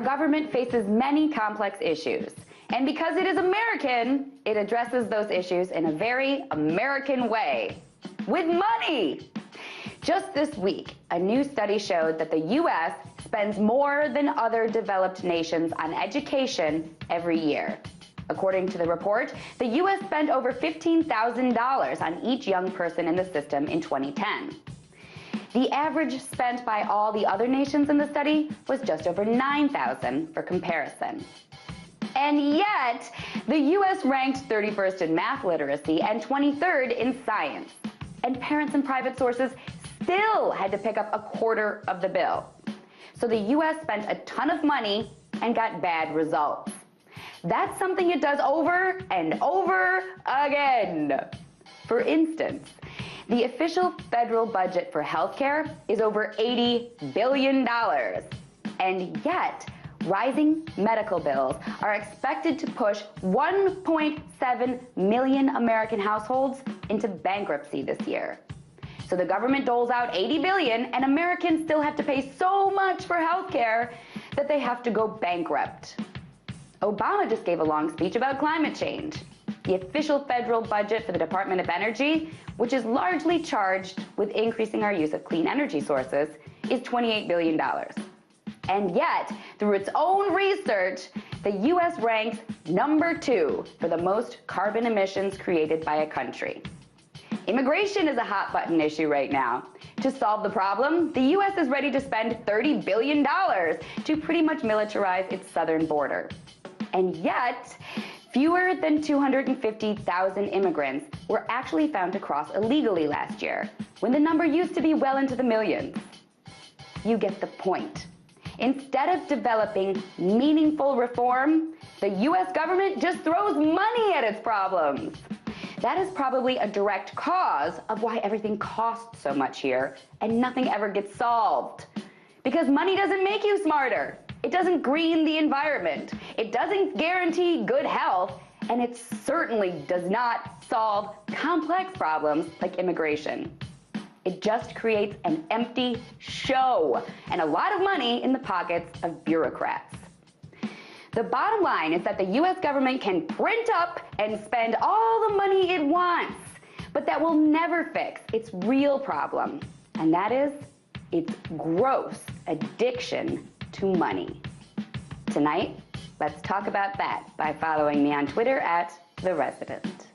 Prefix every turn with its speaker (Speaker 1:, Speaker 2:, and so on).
Speaker 1: government faces many complex issues. And because it is American, it addresses those issues in a very American way. With money! Just this week, a new study showed that the U.S. spends more than other developed nations on education every year. According to the report, the U.S. spent over $15,000 on each young person in the system in 2010. The average spent by all the other nations in the study was just over $9,000 for comparison. And yet, the U.S. ranked 31st in math literacy and 23rd in science. And parents and private sources still had to pick up a quarter of the bill. So the U.S. spent a ton of money and got bad results. That's something it does over and over again. For instance, the official federal budget for healthcare is over $80 billion. And yet, rising medical bills are expected to push 1.7 million American households into bankruptcy this year. So the government doles out $80 billion, and Americans still have to pay so much for healthcare that they have to go bankrupt. Obama just gave a long speech about climate change. The official federal budget for the Department of Energy, which is largely charged with increasing our use of clean energy sources, is $28 billion. And yet, through its own research, the U.S. ranks #2 for the most carbon emissions created by a country. Immigration is a hot-button issue right now. To solve the problem, the U.S. is ready to spend $30 billion to pretty much militarize its southern border. And yet, fewer than 250,000 immigrants were actually found to cross illegally last year, when the number used to be well into the millions. You get the point. Instead of developing meaningful reform, the U.S. government just throws money at its problems. That is probably a direct cause of why everything costs so much here and nothing ever gets solved. Because money doesn't make you smarter. It doesn't green the environment. It doesn't guarantee good health, and it certainly does not solve complex problems like immigration. It just creates an empty show and a lot of money in the pockets of bureaucrats. The bottom line is that the U.S. government can print up and spend all the money it wants, but that will never fix its real problem, and that is its gross addiction to money. Tonight, let's talk about that by following me on Twitter @TheResident.